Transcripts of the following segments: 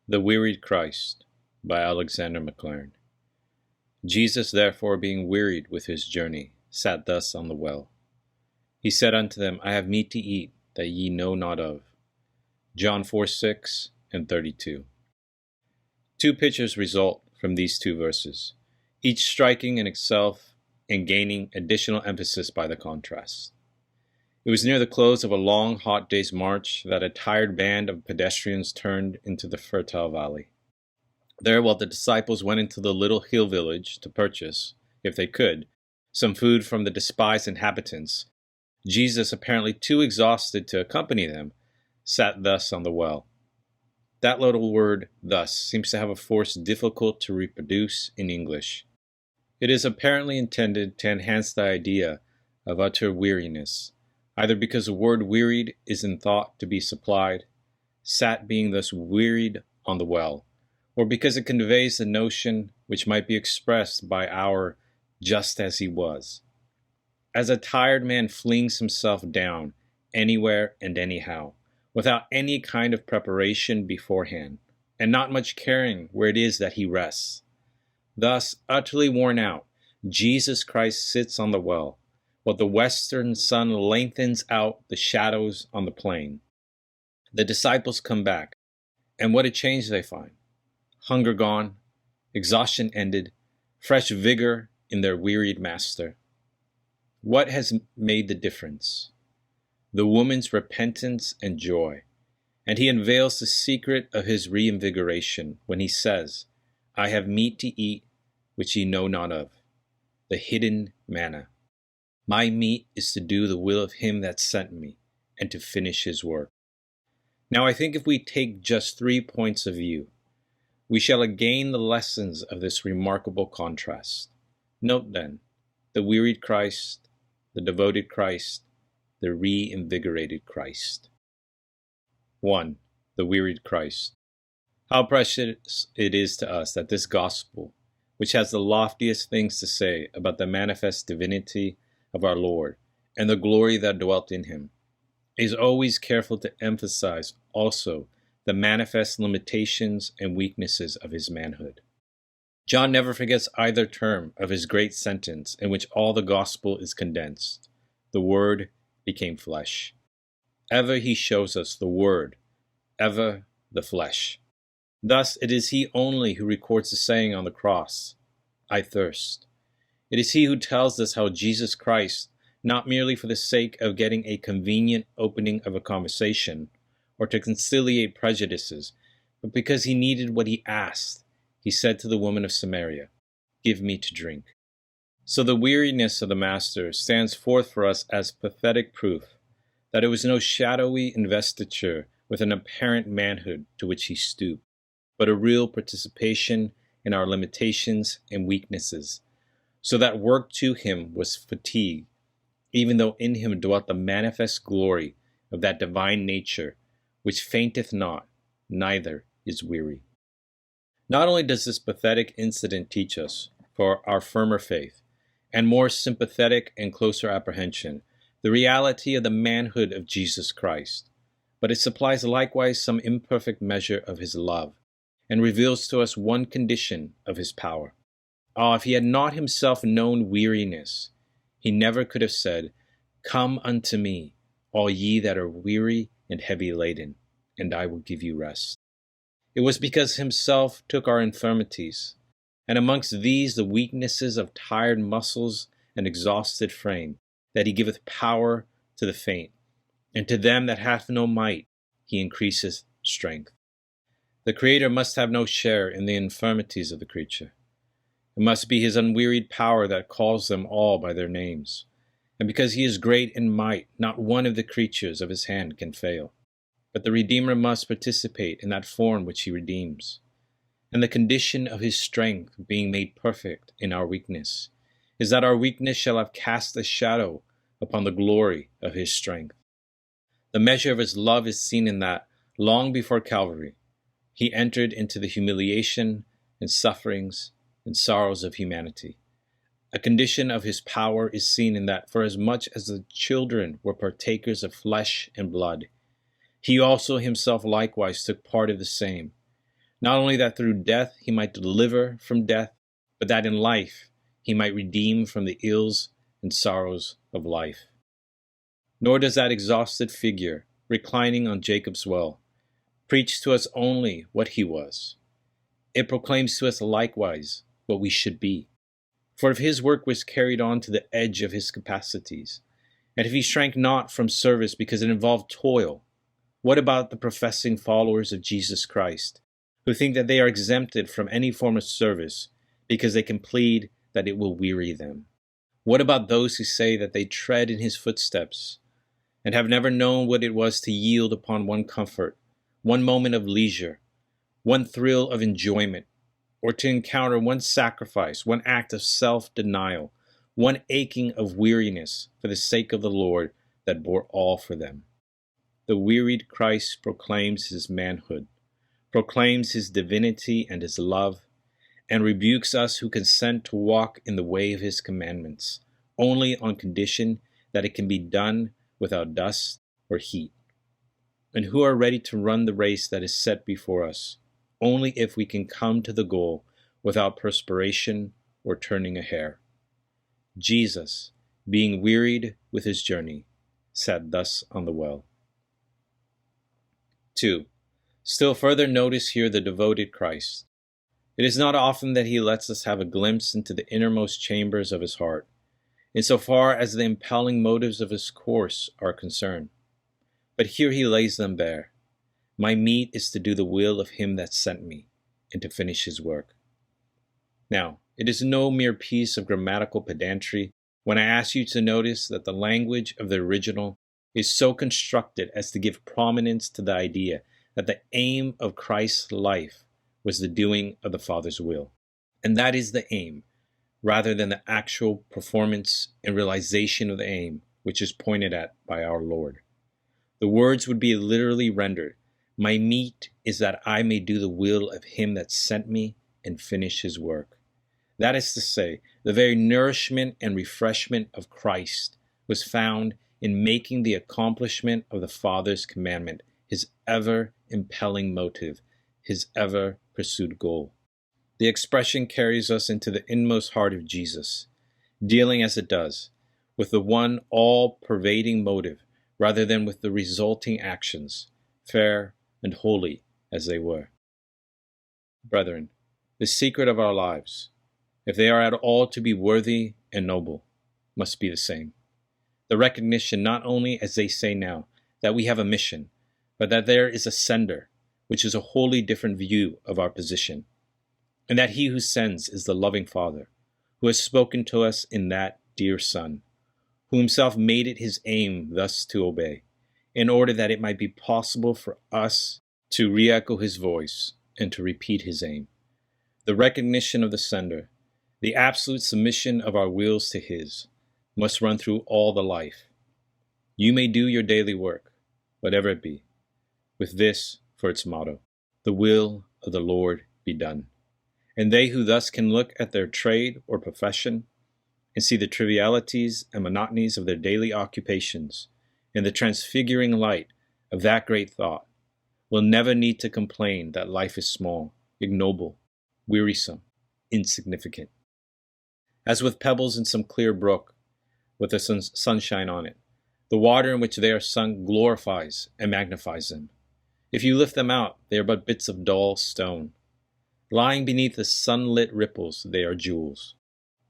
The Wearied Christ by Alexander Maclaren. Jesus therefore, being wearied with his journey, sat thus on the well. He said unto them, I have meat to eat, that ye know not of. John 4:6 and 32. Two pictures result from these two verses, each striking in itself and gaining additional emphasis by the contrast. It was near the close of a long, hot day's march that a tired band of pedestrians turned into the fertile valley. There, while the disciples went into the little hill village to purchase, if they could, some food from the despised inhabitants, Jesus, apparently too exhausted to accompany them, sat thus on the well. That little word, thus, seems to have a force difficult to reproduce in English. It is apparently intended to enhance the idea of utter weariness, either because the word wearied is in thought to be supplied, sat being thus wearied on the well, or because it conveys the notion which might be expressed by our just as he was. As a tired man flings himself down anywhere and anyhow, without any kind of preparation beforehand, and not much caring where it is that he rests. Thus, utterly worn out, Jesus Christ sits on the well, while the western sun lengthens out the shadows on the plain. The disciples come back, and what a change they find. Hunger gone, exhaustion ended, fresh vigor in their wearied master. What has made the difference? The woman's repentance and joy, and he unveils the secret of his reinvigoration when he says, I have meat to eat which ye know not of, the hidden manna. My meat is to do the will of him that sent me, and to finish his work. Now I think if we take just 3 points of view, we shall gain the lessons of this remarkable contrast. Note then, the wearied Christ, the devoted Christ, the reinvigorated Christ. 1. The wearied Christ. How precious it is to us that this gospel, which has the loftiest things to say about the manifest divinity of our Lord and the glory that dwelt in him, is always careful to emphasize also the manifest limitations and weaknesses of his manhood. John never forgets either term of his great sentence in which all the gospel is condensed. The Word became flesh. Ever he shows us the Word, ever the flesh. Thus it is he only who records the saying on the cross, I thirst. It is he who tells us how Jesus Christ, not merely for the sake of getting a convenient opening of a conversation, or to conciliate prejudices, but because he needed what he asked, he said to the woman of Samaria, Give me to drink. So the weariness of the Master stands forth for us as pathetic proof that it was no shadowy investiture with an apparent manhood to which he stooped, but a real participation in our limitations and weaknesses, so that work to him was fatigue, even though in him dwelt the manifest glory of that divine nature which fainteth not, neither is weary. Not only does this pathetic incident teach us, for our firmer faith, and more sympathetic and closer apprehension, the reality of the manhood of Jesus Christ, but it supplies likewise some imperfect measure of his love, and reveals to us one condition of his power. If he had not himself known weariness, he never could have said, Come unto me, all ye that are weary and heavy laden, and I will give you rest. It was because himself took our infirmities, and amongst these the weaknesses of tired muscles and exhausted frame, that he giveth power to the faint, and to them that hath no might he increaseth strength. The Creator must have no share in the infirmities of the creature. It must be his unwearied power that calls them all by their names, and because he is great in might, not one of the creatures of his hand can fail. But the Redeemer must participate in that form which he redeems, and the condition of his strength being made perfect in our weakness, is that our weakness shall have cast a shadow upon the glory of his strength. The measure of his love is seen in that, long before Calvary, he entered into the humiliation and sufferings and sorrows of humanity. A condition of his power is seen in that, for as much as the children were partakers of flesh and blood, he also himself likewise took part of the same, not only that through death he might deliver from death, but that in life he might redeem from the ills and sorrows of life. Nor does that exhausted figure, reclining on Jacob's well, preach to us only what he was. It proclaims to us likewise what we should be. For if his work was carried on to the edge of his capacities, and if he shrank not from service because it involved toil, what about the professing followers of Jesus Christ, who think that they are exempted from any form of service because they can plead that it will weary them? What about those who say that they tread in his footsteps and have never known what it was to yield upon one comfort, one moment of leisure, one thrill of enjoyment, or to encounter one sacrifice, one act of self-denial, one aching of weariness for the sake of the Lord that bore all for them? The wearied Christ proclaims his manhood, proclaims his divinity and his love, and rebukes us who consent to walk in the way of his commandments, only on condition that it can be done without dust or heat, and who are ready to run the race that is set before us, only if we can come to the goal without perspiration or turning a hair. Jesus, being wearied with his journey, sat thus on the well. 2. Still further notice here the devoted Christ. It is not often that he lets us have a glimpse into the innermost chambers of his heart, insofar as the impelling motives of his course are concerned. But here he lays them bare. My meat is to do the will of him that sent me, and to finish his work. Now, it is no mere piece of grammatical pedantry when I ask you to notice that the language of the original is so constructed as to give prominence to the idea that the aim of Christ's life was the doing of the Father's will. And that is the aim, rather than the actual performance and realization of the aim, which is pointed at by our Lord. The words would be literally rendered, my meat is that I may do the will of him that sent me and finish his work. That is to say, the very nourishment and refreshment of Christ was found in making the accomplishment of the Father's commandment his ever-impelling motive, his ever-pursued goal. The expression carries us into the inmost heart of Jesus, dealing as it does with the one all-pervading motive rather than with the resulting actions, fair and holy as they were. Brethren, the secret of our lives, if they are at all to be worthy and noble, must be the same. The recognition not only, as they say now, that we have a mission, but that there is a sender, which is a wholly different view of our position, and that he who sends is the loving Father, who has spoken to us in that dear Son, who himself made it his aim thus to obey, in order that it might be possible for us to re-echo his voice and to repeat his aim. The recognition of the sender, the absolute submission of our wills to his, must run through all the life. You may do your daily work, whatever it be, with this for its motto, the will of the Lord be done. And they who thus can look at their trade or profession and see the trivialities and monotonies of their daily occupations in the transfiguring light of that great thought will never need to complain that life is small, ignoble, wearisome, insignificant. As with pebbles in some clear brook with the sunshine on it, the water in which they are sunk glorifies and magnifies them. If you lift them out, they are but bits of dull stone. Lying beneath the sunlit ripples, they are jewels.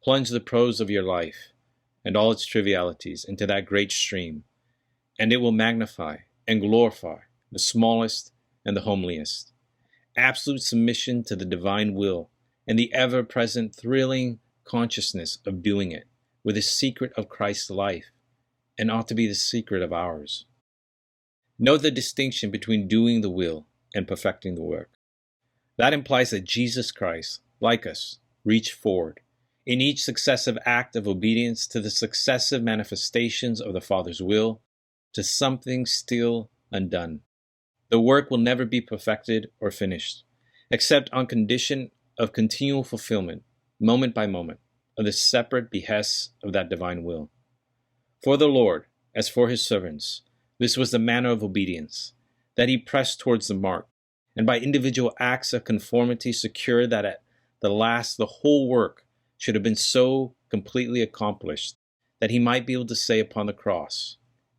Plunge the prose of your life and all its trivialities into that great stream, and it will magnify and glorify the smallest and the homeliest. Absolute submission to the divine will and the ever-present thrilling consciousness of doing it were the secret of Christ's life and ought to be the secret of ours. Note the distinction between doing the will and perfecting the work. That implies that Jesus Christ, like us, reached forward in each successive act of obedience to the successive manifestations of the Father's will to something still undone. The work will never be perfected or finished, except on condition of continual fulfillment, moment by moment, of the separate behests of that divine will. For the Lord, as for his servants, this was the manner of obedience, that he pressed towards the mark, and by individual acts of conformity secure that at the last the whole work should have been so completely accomplished that he might be able to say upon the cross,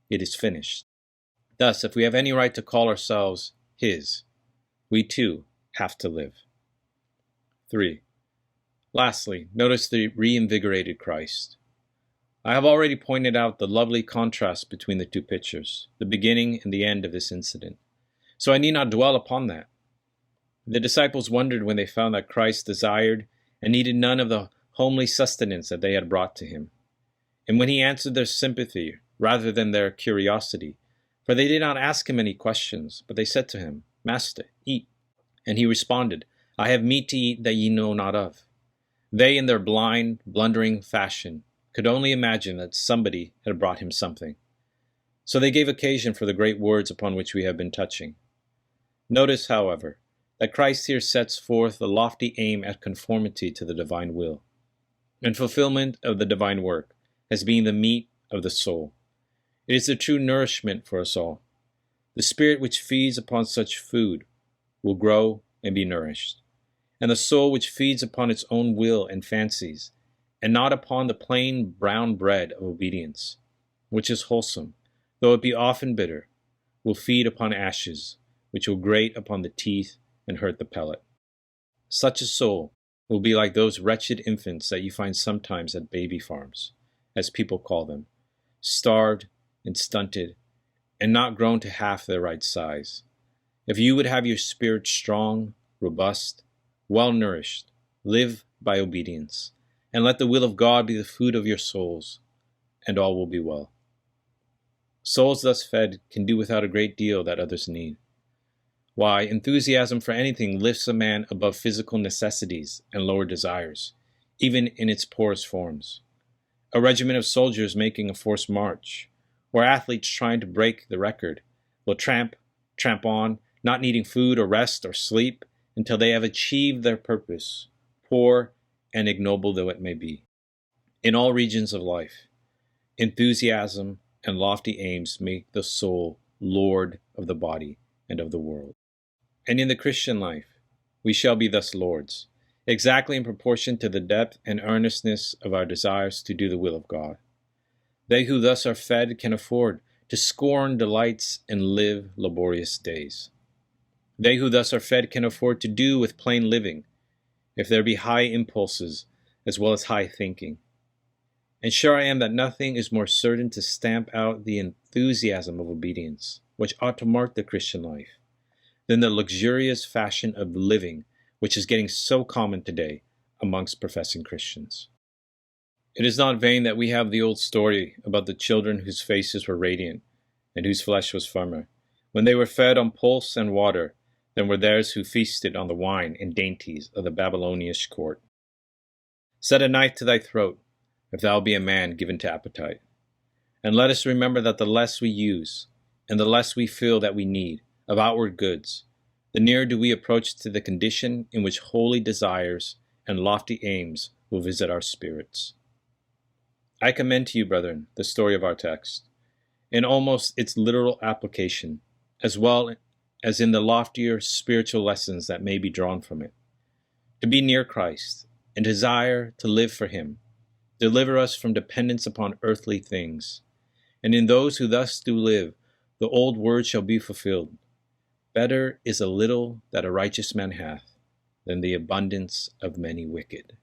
"It is finished." Thus, if we have any right to call ourselves his, we too have to live. 3. Lastly, notice the reinvigorated Christ. I have already pointed out the lovely contrast between the two pictures, the beginning and the end of this incident, so I need not dwell upon that. The disciples wondered when they found that Christ desired and needed none of the homely sustenance that they had brought to him. And when he answered their sympathy rather than their curiosity, for they did not ask him any questions, but they said to him, "Master, eat." And he responded, "I have meat to eat that ye know not of." They, in their blind, blundering fashion, could only imagine that somebody had brought him something. So they gave occasion for the great words upon which we have been touching. Notice, however, that Christ here sets forth the lofty aim at conformity to the divine will, and fulfillment of the divine work, as being the meat of the soul. It is the true nourishment for us all. The spirit which feeds upon such food will grow and be nourished, and the soul which feeds upon its own will and fancies, and not upon the plain brown bread of obedience, which is wholesome, though it be often bitter, will feed upon ashes, which will grate upon the teeth and hurt the palate. Such a soul will be like those wretched infants that you find sometimes at baby farms, as people call them, starved and stunted, and not grown to half their right size. If you would have your spirit strong, robust, well nourished, live by obedience, and let the will of God be the food of your souls, and all will be well. Souls thus fed can do without a great deal that others need. Why, enthusiasm for anything lifts a man above physical necessities and lower desires, even in its poorest forms. A regiment of soldiers making a forced march, or athletes trying to break the record, will tramp on, not needing food or rest or sleep, until they have achieved their purpose, poor and ignoble though it may be. In all regions of life, enthusiasm and lofty aims make the soul lord of the body and of the world. And in the Christian life, we shall be thus lords, exactly in proportion to the depth and earnestness of our desires to do the will of God. They who thus are fed can afford to scorn delights and live laborious days. They who thus are fed can afford to do with plain living, if there be high impulses as well as high thinking. And sure I am that nothing is more certain to stamp out the enthusiasm of obedience, which ought to mark the Christian life, than the luxurious fashion of living which is getting so common today amongst professing Christians. It is not vain that we have the old story about the children whose faces were radiant and whose flesh was firmer, when they were fed on pulse and water, than were theirs who feasted on the wine and dainties of the Babylonish court. Set a knife to thy throat, if thou be a man given to appetite. And let us remember that the less we use, and the less we feel that we need, of outward goods, the nearer do we approach to the condition in which holy desires and lofty aims will visit our spirits. I commend to you, brethren, the story of our text, in almost its literal application, as well as in the loftier spiritual lessons that may be drawn from it. To be near Christ, and desire to live for him, deliver us from dependence upon earthly things. And in those who thus do live, the old word shall be fulfilled. Better is a little that a righteous man hath, than the abundance of many wicked.